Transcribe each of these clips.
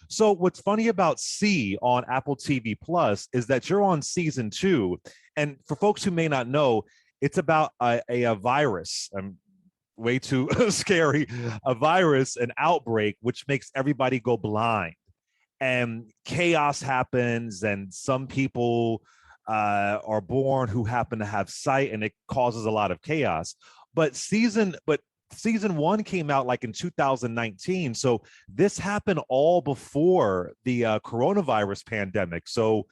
So what's funny about C on Apple TV Plus is that you're on season 2. And for folks who may not know, it's about a virus. Way too scary, a virus, an outbreak, which makes everybody go blind. And chaos happens, and some people are born who happen to have sight, and it causes a lot of chaos. But season 1 came out like in 2019, so this happened all before the coronavirus pandemic. So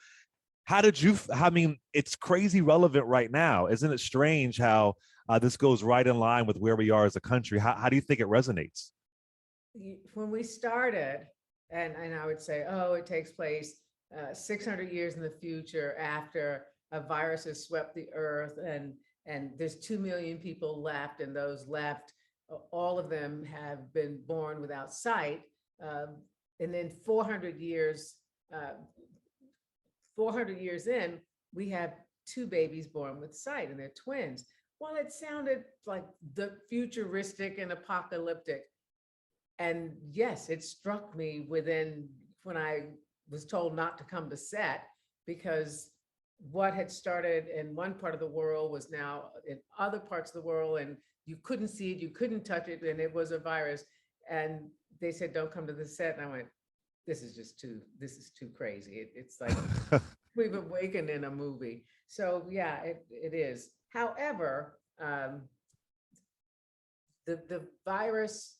how did you? I mean, it's crazy relevant right now, isn't it? Strange how this goes right in line with where we are as a country. How do you think it resonates? When we started, and I would say, oh, it takes place 600 years in the future after a virus has swept the earth, and there's 2 million people left, and those left, all of them have been born without sight. And then 400 years in, we have 2 babies born with sight, and they're twins. Well, it sounded like the futuristic and apocalyptic. And yes, it struck me when I was told not to come to set, because what had started in one part of the world was now in other parts of the world, and you couldn't see it, you couldn't touch it, and it was a virus. And they said, don't come to the set. And I went, this is too crazy. It's like we've awakened in a movie. So yeah, it is. However, the virus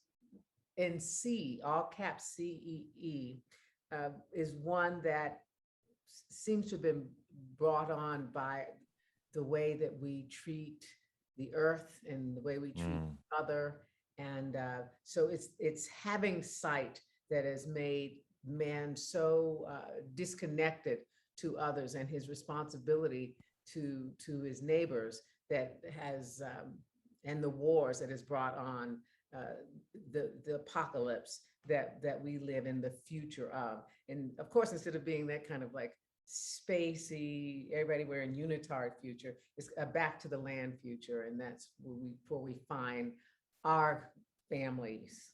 in C, all caps CEE, is one that seems to have been brought on by the way that we treat the earth and the way we treat other. And so it's having sight that has made man so disconnected to others, and his responsibility to his neighbors that has, and the wars that has brought on the apocalypse that we live in the future of. And of course, instead of being that kind of like spacey, everybody wearing unitard future, it's a back to the land future. And that's where we find our families,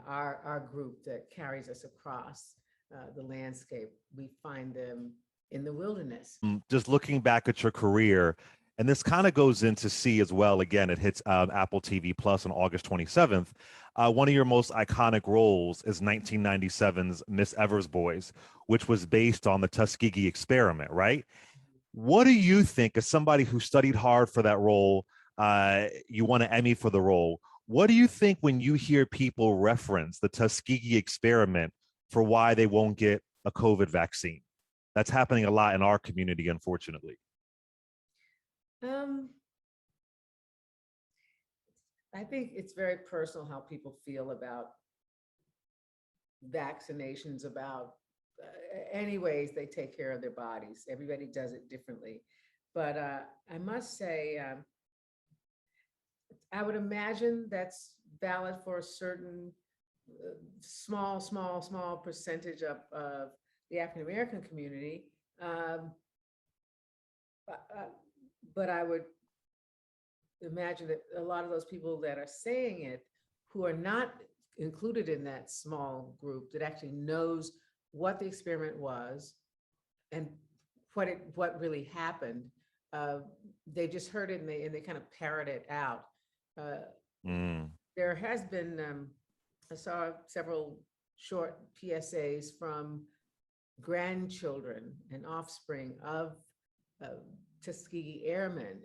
our group that carries us across the landscape. We find them in the wilderness. Just looking back at your career, and this kind of goes into C as well. Again, it hits Apple TV Plus on August 27th. One of your most iconic roles is 1997's Miss Evers Boys, which was based on the Tuskegee experiment, right? What do you think, as somebody who studied hard for that role, you won an Emmy for the role, what do you think when you hear people reference the Tuskegee experiment for why they won't get a COVID vaccine? That's happening a lot in our community, unfortunately. I think it's very personal how people feel about vaccinations, about any ways they take care of their bodies. Everybody does it differently. But I must say, I would imagine that's valid for a certain small percentage of the African-American community. But I would imagine that a lot of those people that are saying it, who are not included in that small group that actually knows what the experiment was and what really happened, they just heard it and they kind of parrot it out. There has been, I saw several short PSAs from grandchildren and offspring of Tuskegee Airmen.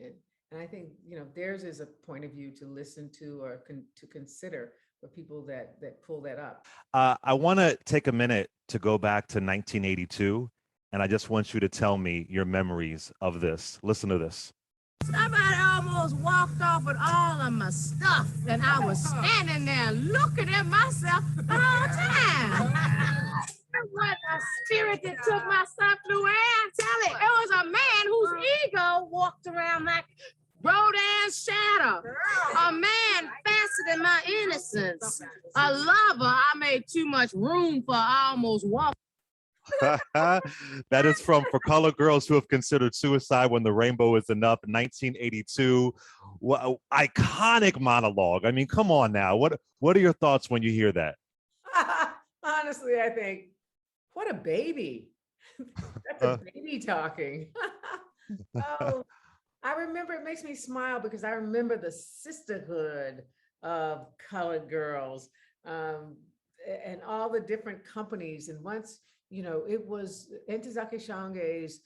And I think, theirs is a point of view to listen to or to consider for people that pull that up. I want to take a minute to go back to 1982, and I just want you to tell me your memories of this. Listen to this. Somebody almost walked off with all of my stuff, and I was standing there looking at myself the whole time. It was a spirit that took my stuff through air. Tell it was a man whose ego walked around like Rodin's shadow. A man faster than my innocence. A lover I made too much room for. I almost walked. That is from For Colored Girls Who Have Considered Suicide When the Rainbow Is Enough, 1982. Iconic monologue. I mean, come on now. What are your thoughts when you hear that? Honestly, I think What a baby. That's a baby talking. Oh, I remember, it makes me smile because I remember the sisterhood of colored girls, um, and all the different companies. And once, it was Ntozake Shange's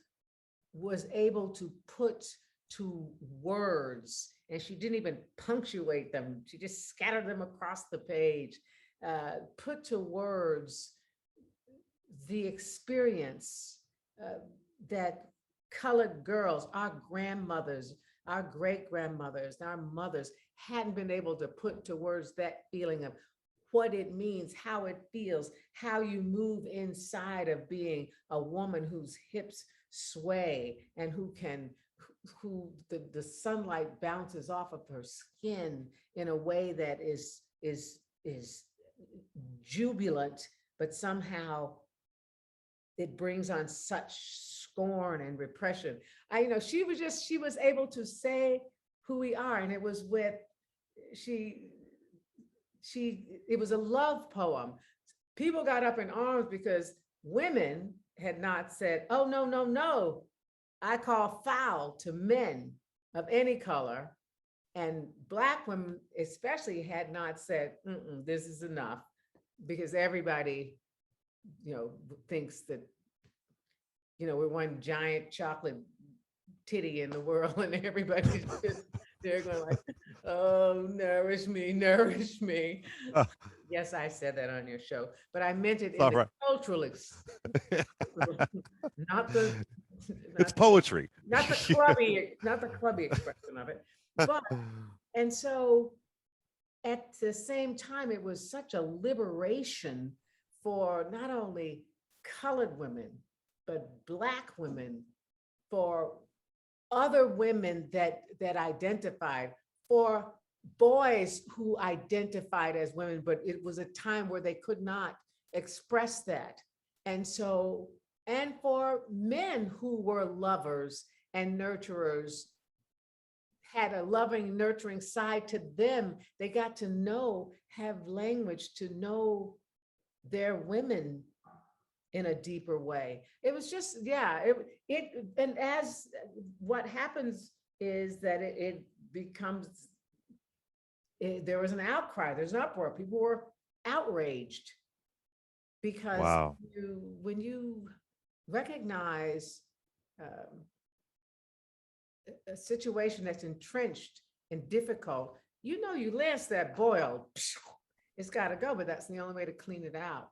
was able to put to words, and she didn't even punctuate them. She just scattered them across the page, put to words the experience that colored girls, our grandmothers, our great grandmothers, our mothers hadn't been able to put to words that feeling of what it means, how it feels, how you move inside of being a woman whose hips sway and who the sunlight bounces off of her skin in a way that is jubilant, but somehow it brings on such scorn and repression. She was able to say who we are, and it was it was a love poem. People got up in arms because women had not said, "Oh, no, no, no, I call foul to men of any color." And Black women especially had not said, "This is enough," because everybody, thinks that, we're one giant chocolate titty in the world, and everybody's just, they're going like, "Oh, nourish me, nourish me." Yes, I said that on your show, but I meant it in All the right. cultural, not the, It's not, poetry. not the clubby expression of it. But, and so at the same time, it was such a liberation for not only colored women, but Black women, for other women that identified, for boys who identified as women, but it was a time where they could not express that. And so, and for men who were lovers and nurturers, had a loving, nurturing side to them, they got to know, have language to know their women in a deeper way. It was just, yeah, and as what happens is that it becomes, there was an outcry, there's an uproar, people were outraged because Wow. when you recognize a situation that's entrenched and difficult, you lance that boil, it's got to go, but that's the only way to clean it out.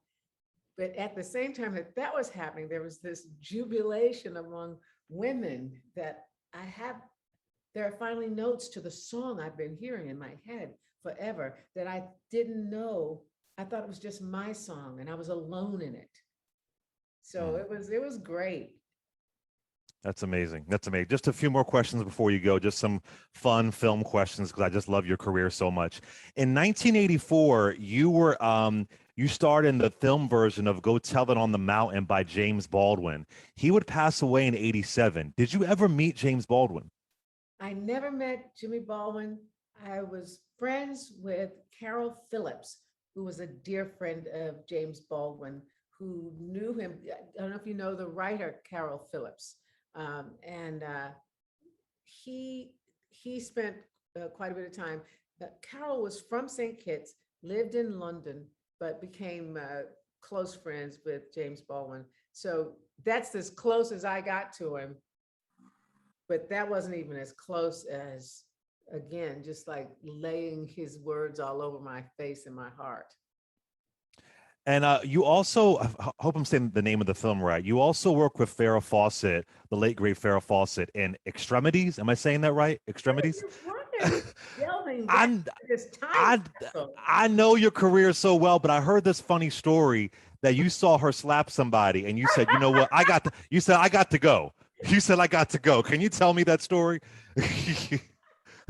But at the same time that was happening, there was this jubilation among women that there are finally notes to the song I've been hearing in my head forever that I didn't know. I thought it was just my song and I was alone in it. So it was great. That's amazing. That's amazing. Just a few more questions before you go. Just some fun film questions because I just love your career so much. In 1984, you starred in the film version of "Go Tell It on the Mountain" by James Baldwin. He would pass away in '87. Did you ever meet James Baldwin? I never met Jimmy Baldwin. I was friends with Carol Phillips, who was a dear friend of James Baldwin, who knew him. I don't know if you know the writer Carol Phillips. And he spent quite a bit of time. Carol was from St. Kitts, lived in London, but became close friends with James Baldwin. So that's as close as I got to him. But that wasn't even as close as, again, just like laying his words all over my face and my heart. And you also, I hope I'm saying the name of the film right. You also work with Farrah Fawcett, the late great Farrah Fawcett, in Extremities. Am I saying that right? Extremities. I know your career so well, but I heard this funny story that you saw her slap somebody, and you said, "You know what? You said I got to go." You said I got to go. Can you tell me that story?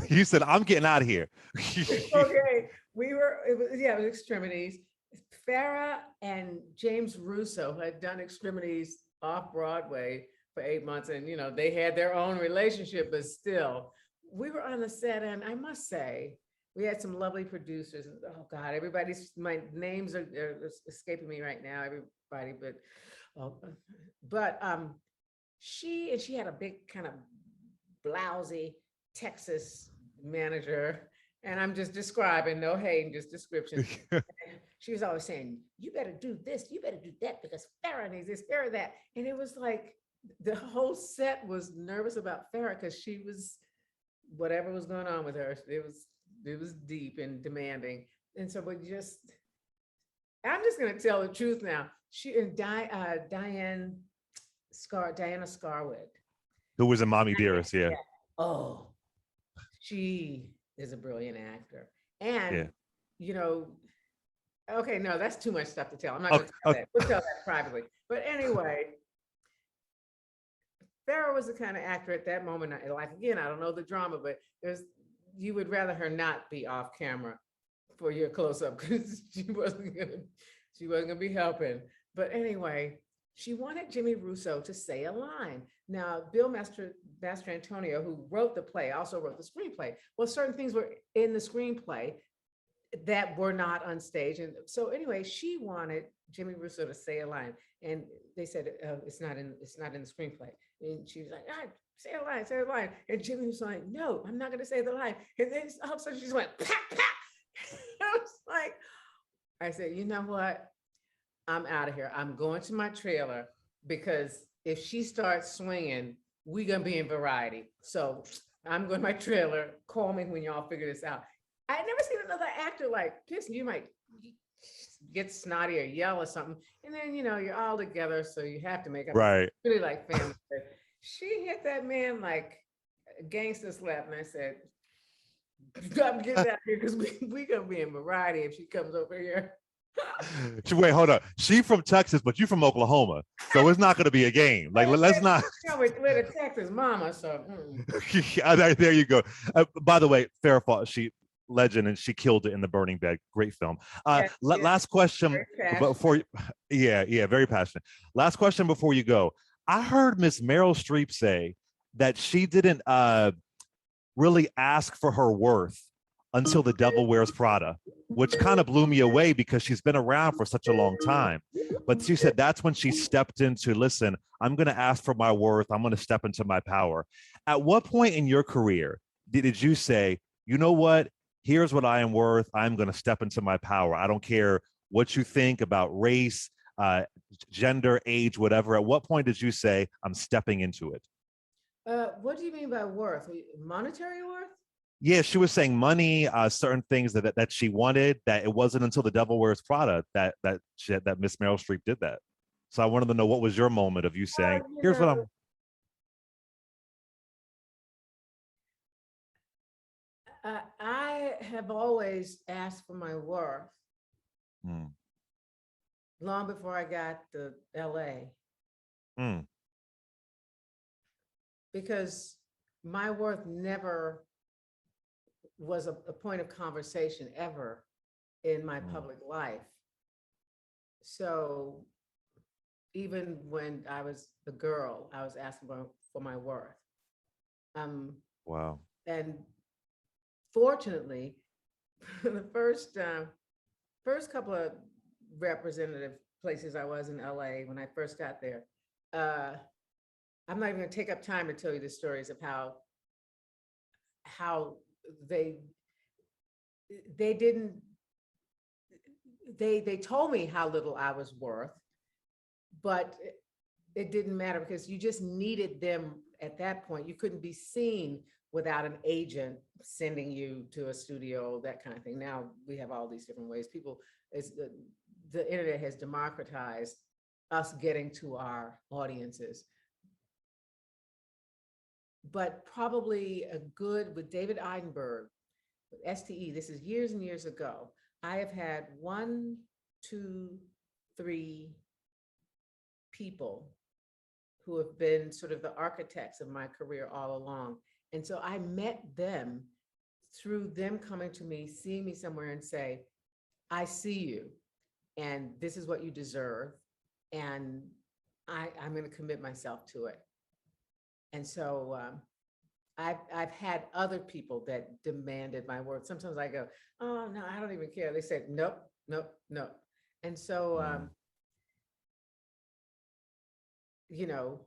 You said I'm getting out of here. Okay, it was Extremities. Farrah and James Russo had done Extremities off Broadway for 8 months, and they had their own relationship, but still, we were on the set, and I must say, we had some lovely producers. Oh God, my names are escaping me right now, everybody, oh, but she had a big kind of blousy Texas manager, and I'm just describing, no hate, just description. She was always saying, "You better do this, you better do that, because Farrah needs this, Farrah that," and it was like the whole set was nervous about Farrah because she was whatever was going on with her. It was deep and demanding, and so I'm just going to tell the truth now. She and Diana Scarwood, Who was in Mommy Dearest? Yeah. Oh, she is a brilliant actor. Yeah. And, okay, no, that's too much stuff to tell. I'm not going to tell that. We'll tell that privately. But anyway, Farrah was the kind of actor at that moment, like, again, I don't know the drama, but you would rather her not be off camera for your close-up because she wasn't gonna be helping. But anyway, she wanted Jimmy Russo to say a line. Now, Bill Mastrantonio, who wrote the play, also wrote the screenplay. Well, certain things were in the screenplay that were not on stage. And so anyway, she wanted Jimmy Russo to say a line. And they said, it's not in the screenplay. And she was like, say a line. And Jimmy was like, no, I'm not gonna say the line. And then all of a sudden she just went, pop, pop. I was like, I said, you know what? I'm out of here. I'm going to my trailer because if she starts swinging, we're going to be in Variety. So I'm going to my trailer. Call me when y'all figure this out. I had never seen another actor like this. You might get snotty or yell or something. And then, you're all together. So you have to make up. Right. Really like family. She hit that man like a gangster slap. And I said, I'm getting out of here because we're going to be in Variety if she comes over here. Wait, hold up. She from Texas, but you from Oklahoma, so it's not going to be a game. Like, let's not. We're the Texas mama, so. There you go. By the way, Farrah Fawcett, she legend, and she killed it in The Burning Bed. Great film. Last question before. Yeah, very passionate. Last question before you go. I heard Miss Meryl Streep say that she didn't really ask for her worth until The Devil Wears Prada, which kind of blew me away because she's been around for such a long time. But she said that's when she stepped into, listen, I'm going to ask for my worth. I'm going to step into my power. At what point in your career did you say, you know what? Here's what I am worth. I'm going to step into my power. I don't care what you think about race, gender, age, whatever. At what point did you say, I'm stepping into it? What do you mean by worth? Monetary worth? Yeah, she was saying money, certain things that she wanted. That it wasn't until The Devil Wears Prada that Miss Meryl Streep did that. So I wanted to know, what was your moment of you saying, "Here's what I'm." I have always asked for my worth long before I got to LA, because my worth never was a point of conversation ever in my public life. So even when I was a girl, I was asking for my worth. Wow. And fortunately, the first couple of representative places I was in LA when I first got there, I'm not even gonna take up time to tell you the stories of how they told me how little I was worth, but it didn't matter because you just needed them at that point. You couldn't be seen without an agent sending you to a studio, that kind of thing. Now we have all these different ways. The internet has democratized us getting to our audiences. But probably with David Eidenberg, with STE, this is years and years ago, I have had 1, 2, 3 people who have been sort of the architects of my career all along. And so I met them through them coming to me, seeing me somewhere and say, I see you, and this is what you deserve, and I'm going to commit myself to it. And so I've had other people that demanded my work. Sometimes I go, oh no, I don't even care. They said, nope, nope, nope. And so, you know,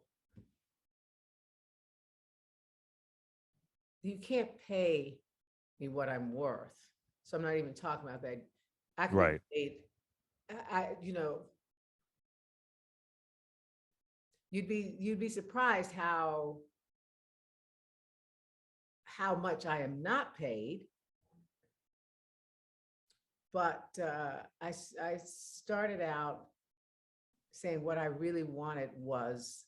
you can't pay me what I'm worth. So I'm not even talking about that. I could Right. be paid, you know, you'd be surprised how much I am not paid. But I started out saying what I really wanted was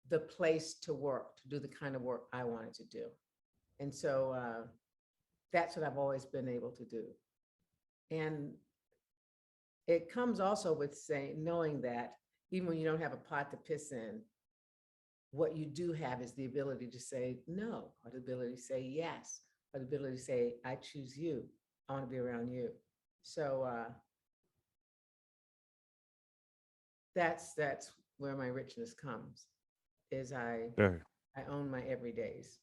the place to work, to do the kind of work I wanted to do. And so that's what I've always been able to do. And it comes also with saying, knowing that even when you don't have a pot to piss in, what you do have is the ability to say no, or the ability to say yes, or the ability to say, I choose you. I want to be around you. So that's where my richness comes, is I own my everydays.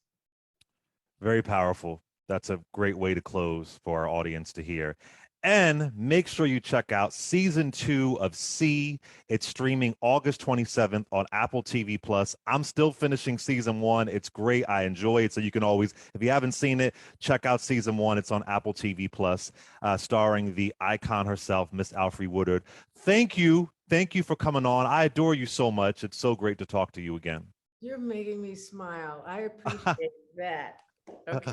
Very powerful. That's a great way to close for our audience to hear. And make sure you check out season 2 of See. It's streaming August 27th on Apple TV Plus. I'm still finishing season 1. It's great. I enjoy it. So you can always, if you haven't seen it, check out season 1. It's on Apple TV Plus, starring the icon herself, Miss Alfre Woodard. Thank you. Thank you for coming on. I adore you so much. It's so great to talk to you again. You're making me smile. I appreciate that. Okay.